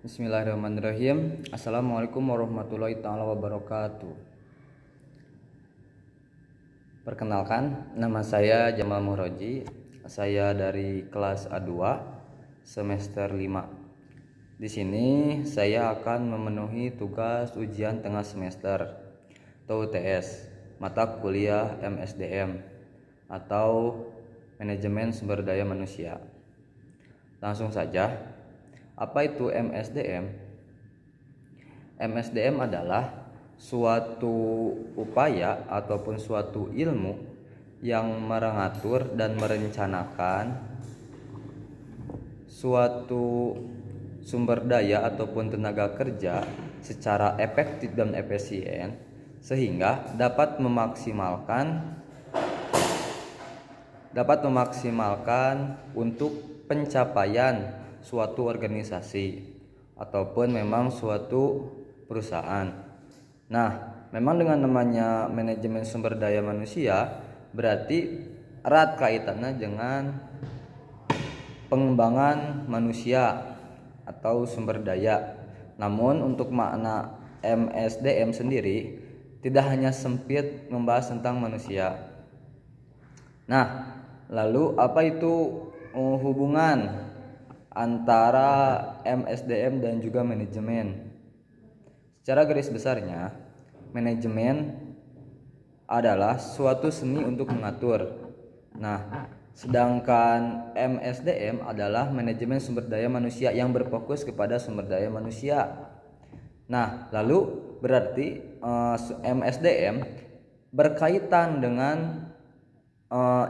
Bismillahirrahmanirrahim. Assalamualaikum warahmatullahi taala wabarakatuh. Perkenalkan, nama saya Jamal Muhroji. Saya dari kelas A2 semester 5. Di sini saya akan memenuhi tugas ujian tengah semester atau UTS mata kuliah MSDM atau Manajemen Sumber Daya Manusia. Langsung saja. Apa itu MSDM? MSDM adalah suatu upaya ataupun suatu ilmu yang mengatur dan merencanakan suatu sumber daya ataupun tenaga kerja secara efektif dan efisien sehingga dapat memaksimalkan untuk pencapaian suatu organisasi ataupun memang suatu perusahaan. Nah, memang dengan namanya manajemen sumber daya manusia berarti erat kaitannya dengan pengembangan manusia atau sumber daya. Namun untuk makna MSDM sendiri tidak hanya sempit membahas tentang manusia. Nah, lalu apa itu hubungan antara MSDM dan juga manajemen? Secara garis besarnya, manajemen adalah suatu seni untuk mengatur. Nah, sedangkan MSDM adalah manajemen sumber daya manusia yang berfokus kepada sumber daya manusia. Nah, lalu berarti MSDM berkaitan dengan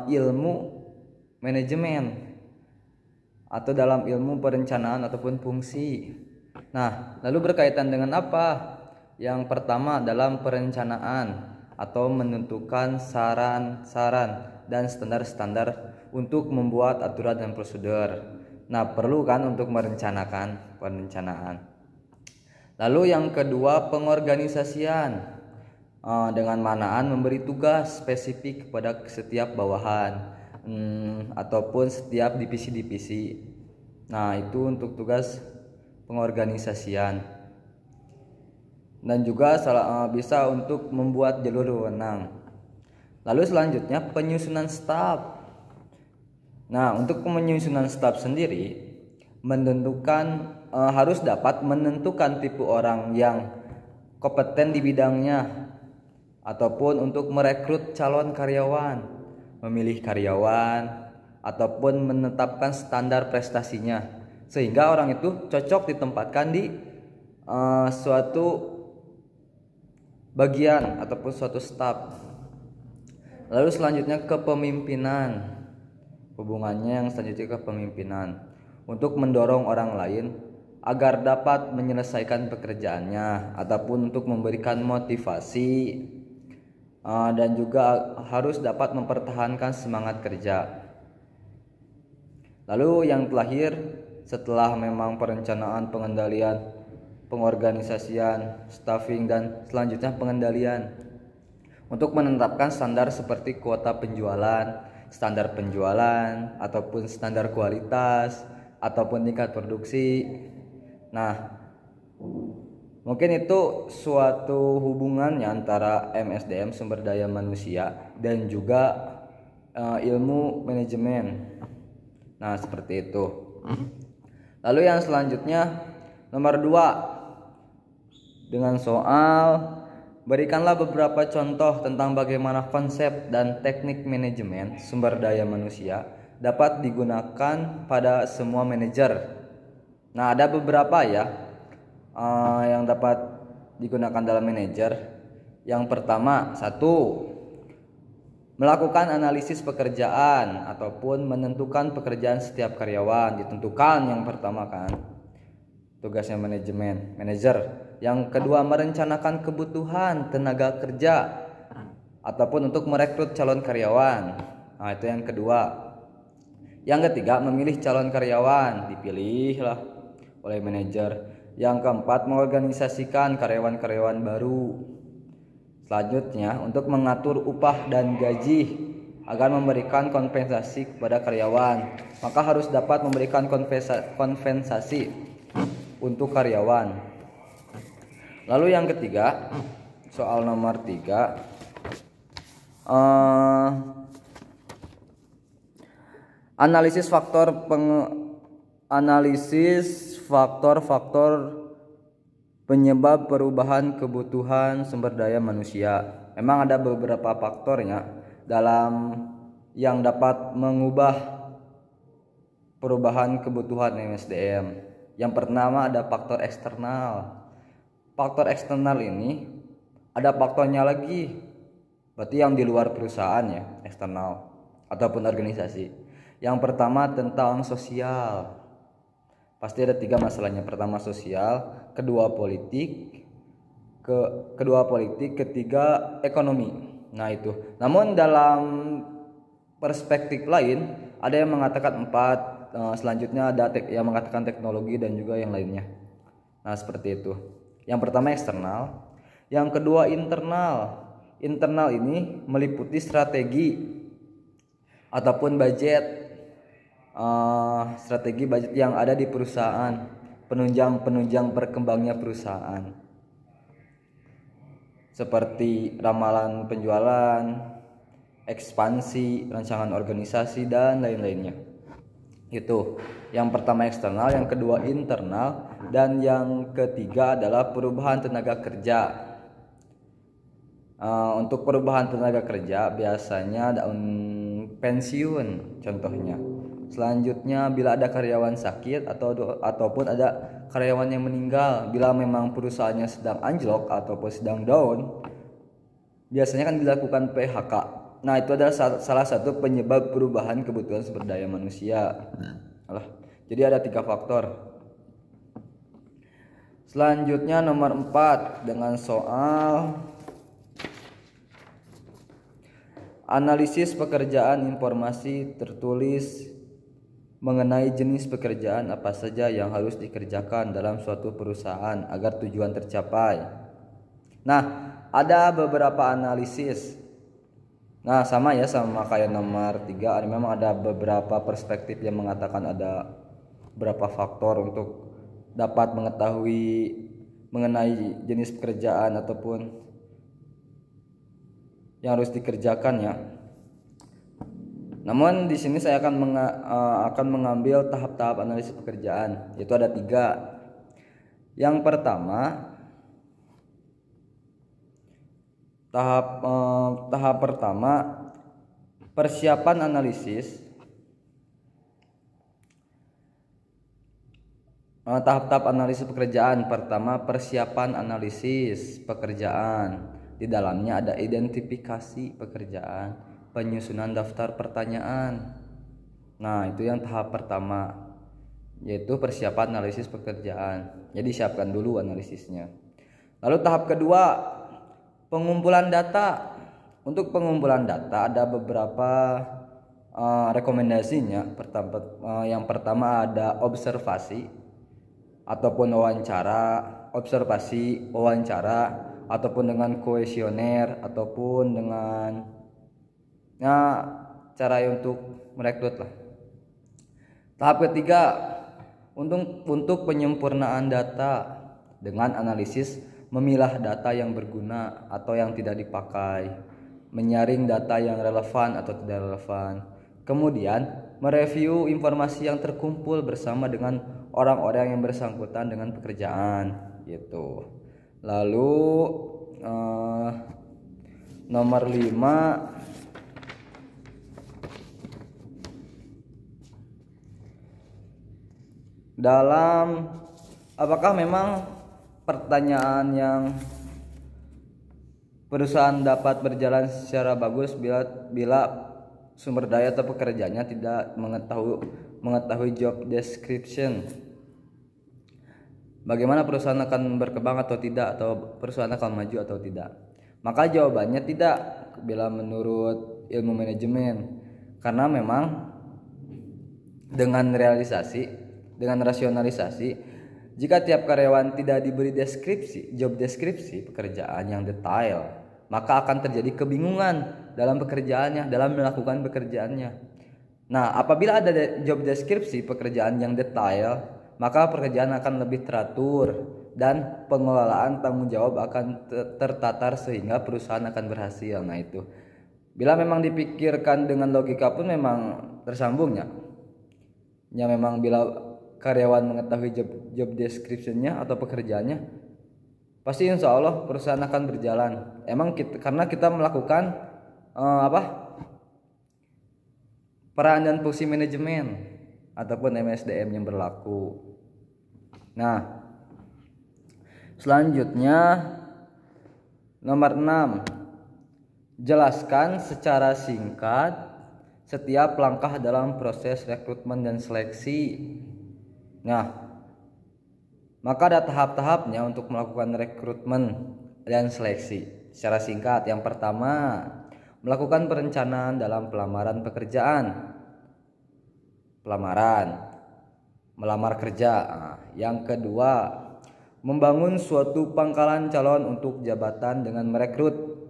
ilmu manajemen atau dalam ilmu perencanaan ataupun fungsi. Nah, lalu berkaitan dengan apa? Yang pertama dalam perencanaan atau menentukan saran-saran dan standar-standar untuk membuat aturan dan prosedur. Nah, perlu kan untuk merencanakan perencanaan. Lalu yang kedua pengorganisasian, dengan manaan memberi tugas spesifik kepada setiap bawahan ataupun setiap divisi-divisi. Nah, itu untuk tugas pengorganisasian. Dan juga bisa untuk membuat jalur wewenang. Lalu selanjutnya penyusunan staf. Nah, untuk penyusunan staf sendiri harus dapat menentukan tipe orang yang kompeten di bidangnya ataupun untuk merekrut calon karyawan, memilih karyawan ataupun menetapkan standar prestasinya sehingga orang itu cocok ditempatkan di suatu bagian ataupun suatu staf. Lalu selanjutnya kepemimpinan. Hubungannya yang selanjutnya kepemimpinan untuk mendorong orang lain agar dapat menyelesaikan pekerjaannya ataupun untuk memberikan motivasi dan juga harus dapat mempertahankan semangat kerja. Lalu yang terakhir setelah memang perencanaan, pengendalian, pengorganisasian, staffing dan selanjutnya pengendalian untuk menetapkan standar seperti kuota penjualan, standar penjualan ataupun standar kualitas ataupun tingkat produksi. Nah, mungkin itu suatu hubungannya antara MSDM sumber daya manusia dan juga ilmu manajemen. Nah, seperti itu. Lalu yang selanjutnya nomor 2 dengan soal berikanlah beberapa contoh tentang bagaimana konsep dan teknik manajemen sumber daya manusia dapat digunakan pada semua manajer. Nah, ada beberapa ya yang dapat digunakan dalam manajer. Yang pertama, 1. Melakukan analisis pekerjaan ataupun menentukan pekerjaan setiap karyawan. Ditentukan yang pertama kan, tugasnya manajer. Yang kedua, merencanakan kebutuhan tenaga kerja ataupun untuk merekrut calon karyawan. Nah, itu yang kedua. Yang ketiga, memilih calon karyawan, dipilihlah oleh manajer. Yang keempat, mengorganisasikan karyawan-karyawan baru. Selanjutnya, untuk mengatur upah dan gaji agar memberikan kompensasi kepada karyawan, maka harus dapat memberikan kompensasi untuk karyawan. Lalu yang ketiga, soal nomor 3, analisis faktor-faktor penyebab perubahan kebutuhan sumber daya manusia. Memang ada beberapa faktornya dalam yang dapat mengubah perubahan kebutuhan SDM. Yang pertama ada faktor eksternal. Faktor eksternal ini ada faktornya lagi, berarti yang di luar perusahaan ya, eksternal ataupun organisasi. Yang pertama tentang sosial. Pasti ada 3 masalahnya. Pertama sosial, kedua politik, ketiga ekonomi. Nah itu. Namun dalam perspektif lain ada yang mengatakan 4, selanjutnya ada yang mengatakan teknologi dan juga yang lainnya. Nah seperti itu. Yang pertama eksternal, yang kedua internal. Internal ini meliputi strategi ataupun budget, strategi budget yang ada di perusahaan, penunjang berkembangnya perusahaan, seperti ramalan penjualan, ekspansi, rancangan organisasi dan lain-lainnya. Itu yang pertama eksternal, yang kedua internal, dan yang ketiga adalah perubahan tenaga kerja. Untuk perubahan tenaga kerja biasanya daun pensiun contohnya. Selanjutnya bila ada karyawan sakit ataupun ada karyawan yang meninggal, bila memang perusahaannya sedang anjlok ataupun sedang down, biasanya kan dilakukan PHK. Nah itu adalah salah satu penyebab perubahan kebutuhan sumber daya manusia. Jadi ada 3 faktor. Selanjutnya nomor 4 dengan soal analisis pekerjaan, informasi tertulis mengenai jenis pekerjaan apa saja yang harus dikerjakan dalam suatu perusahaan agar tujuan tercapai. Nah, ada beberapa analisis. Nah, sama kayak nomor 3, memang ada beberapa perspektif yang mengatakan ada beberapa faktor untuk dapat mengetahui mengenai jenis pekerjaan ataupun yang harus dikerjakan ya. Namun di sini saya akan mengambil tahap-tahap analisis pekerjaan, yaitu ada 3. Yang pertama, tahap pertama persiapan analisis. Tahap-tahap analisis pekerjaan. Pertama, persiapan analisis pekerjaan. Di dalamnya ada identifikasi pekerjaan, penyusunan daftar pertanyaan. Nah, itu yang tahap pertama, yaitu persiapan analisis pekerjaan. Jadi siapkan dulu analisisnya. Lalu tahap kedua, pengumpulan data. Untuk pengumpulan data ada beberapa rekomendasinya. Yang pertama ada observasi ataupun wawancara, ataupun dengan kuesioner, ataupun dengan cara untuk merekrut lah. Tahap ketiga untuk penyempurnaan data dengan analisis, memilah data yang berguna atau yang tidak dipakai, menyaring data yang relevan atau tidak relevan, kemudian mereview informasi yang terkumpul bersama dengan orang-orang yang bersangkutan dengan pekerjaan gitu. Lalu nomor 5, dalam apakah memang pertanyaan yang perusahaan dapat berjalan secara bagus bila sumber daya atau pekerjanya tidak mengetahui job description. Bagaimana perusahaan akan berkembang atau tidak, atau perusahaan akan maju atau tidak? Maka jawabannya tidak bila menurut ilmu manajemen, karena memang dengan rasionalisasi, jika tiap karyawan tidak diberi job deskripsi pekerjaan yang detail, maka akan terjadi kebingungan dalam pekerjaannya, dalam melakukan pekerjaannya. Nah, apabila ada job deskripsi pekerjaan yang detail, maka pekerjaan akan lebih teratur dan pengelolaan tanggung jawab akan tertatar sehingga perusahaan akan berhasil. Nah itu, bila memang dipikirkan dengan logika pun memang tersambungnya. Ya memang bila karyawan mengetahui job description-nya atau pekerjaannya, pasti insya Allah perusahaan akan berjalan. Emang karena kita melakukan peran dan fungsi manajemen ataupun MSDM yang berlaku. Nah, selanjutnya nomor 6, jelaskan secara singkat setiap langkah dalam proses rekrutmen dan seleksi. Nah, maka ada tahap-tahapnya untuk melakukan rekrutmen dan seleksi. Secara singkat, yang pertama, melakukan perencanaan dalam pelamaran pekerjaan. Melamar kerja. Nah, yang kedua, membangun suatu pangkalan calon untuk jabatan dengan merekrut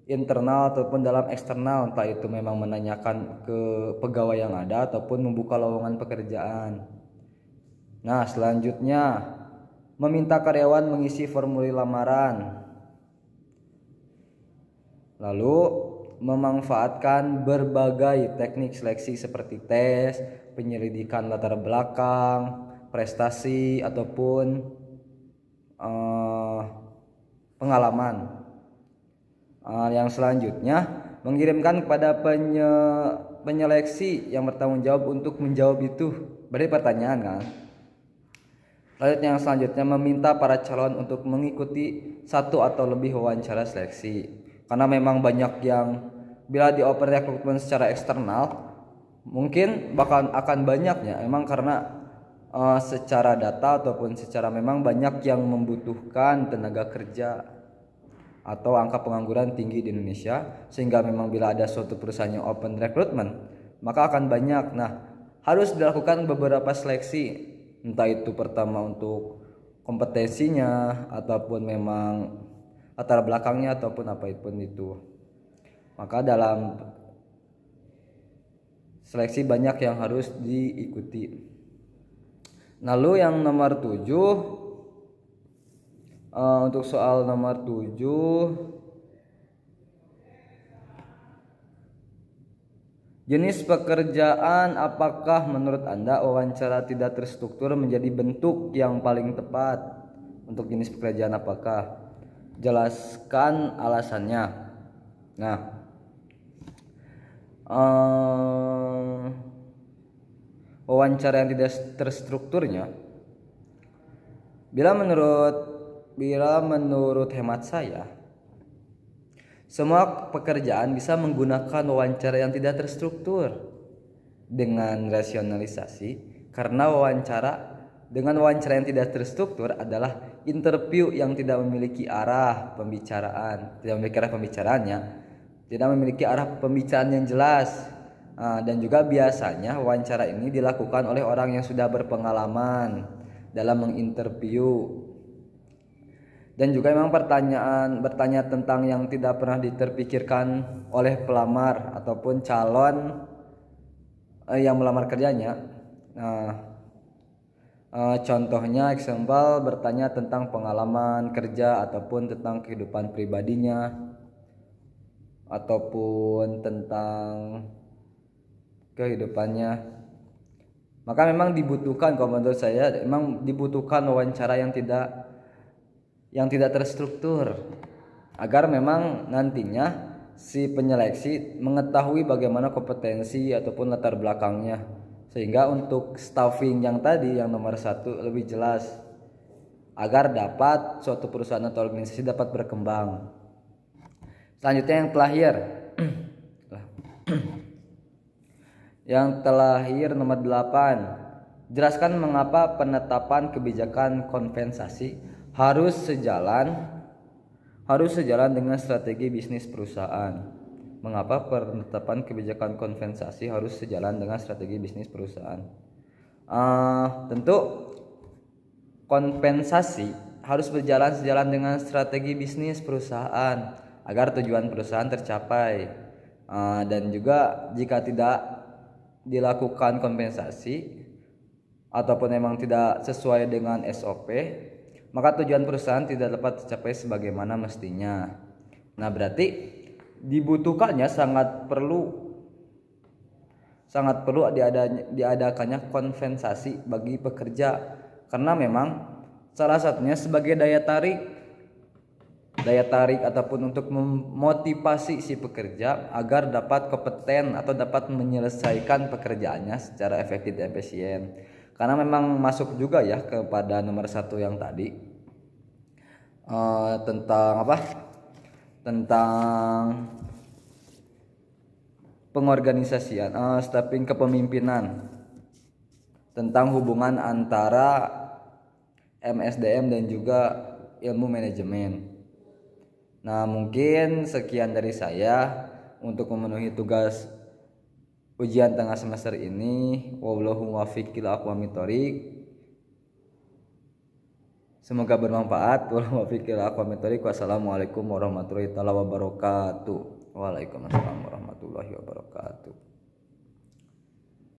internal ataupun dalam eksternal, entah itu memang menanyakan ke pegawai yang ada ataupun membuka lowongan pekerjaan. Nah, selanjutnya meminta karyawan mengisi formulir lamaran. Lalu memanfaatkan berbagai teknik seleksi seperti tes, penyelidikan latar belakang, prestasi ataupun pengalaman. Yang selanjutnya mengirimkan kepada penyeleksi yang bertanggung jawab untuk menjawab itu. Berarti pertanyaan kan. Selanjutnya yang selanjutnya meminta para calon untuk mengikuti satu atau lebih wawancara seleksi. Karena memang banyak yang bila dioper rekrutmen secara eksternal mungkin akan banyaknya emang karena secara data ataupun secara memang banyak yang membutuhkan tenaga kerja atau angka pengangguran tinggi di Indonesia, sehingga memang bila ada suatu perusahaan yang open recruitment maka akan banyak. Nah, harus dilakukan beberapa seleksi, entah itu pertama untuk kompetensinya ataupun memang latar belakangnya ataupun apapun itu. Maka dalam seleksi banyak yang harus diikuti. Lalu yang nomor 7, untuk soal nomor 7, jenis pekerjaan apakah menurut Anda wawancara tidak terstruktur menjadi bentuk yang paling tepat? Untuk jenis pekerjaan apakah? Jelaskan alasannya. Nah, wawancara yang tidak terstrukturnya, bila menurut hemat saya, semua pekerjaan bisa menggunakan wawancara yang tidak terstruktur dengan rasionalisasi, karena dengan wawancara yang tidak terstruktur adalah interview yang tidak memiliki arah pembicaraan, tidak memiliki arah pembicaraan yang jelas. Dan juga biasanya wawancara ini dilakukan oleh orang yang sudah berpengalaman dalam menginterview. Dan juga memang bertanya tentang yang tidak pernah diterpikirkan oleh pelamar ataupun calon yang melamar kerjanya. Contohnya example bertanya tentang pengalaman kerja ataupun tentang kehidupan pribadinya ataupun tentang kehidupannya. Maka memang dibutuhkan, kalau menurut saya memang dibutuhkan wawancara yang tidak terstruktur agar memang nantinya si penyeleksi mengetahui bagaimana kompetensi ataupun latar belakangnya, sehingga untuk staffing yang tadi yang nomor 1 lebih jelas agar dapat suatu perusahaan atau organisasi dapat berkembang. Selanjutnya yang terakhir yang terakhir nomor 8, jelaskan mengapa penetapan kebijakan kompensasi harus sejalan dengan strategi bisnis perusahaan. Mengapa penetapan kebijakan kompensasi harus sejalan dengan strategi bisnis perusahaan? Tentu kompensasi harus sejalan dengan strategi bisnis perusahaan agar tujuan perusahaan tercapai. Dan juga jika tidak dilakukan kompensasi, ataupun memang tidak sesuai dengan SOP, maka tujuan perusahaan tidak dapat tercapai sebagaimana mestinya. Nah, berarti dibutuhkannya sangat perlu diadakannya kompensasi bagi pekerja, karena memang salah satunya sebagai daya tarik ataupun untuk memotivasi si pekerja agar dapat kompeten atau dapat menyelesaikan pekerjaannya secara efektif dan efisien. Karena memang masuk juga ya kepada nomor 1 yang tadi, tentang apa? Tentang pengorganisasian, stepping kepemimpinan, tentang hubungan antara MSDM dan juga ilmu manajemen. Nah, mungkin sekian dari saya untuk memenuhi tugas ujian tengah semester ini. Wallahu muwaffiq ila aqwamit thoriq. Semoga bermanfaat. Wallahu muwaffiq ila aqwamit thoriq. Wassalamualaikum warahmatullahi wabarakatuh. Waalaikumsalam warahmatullahi wabarakatuh.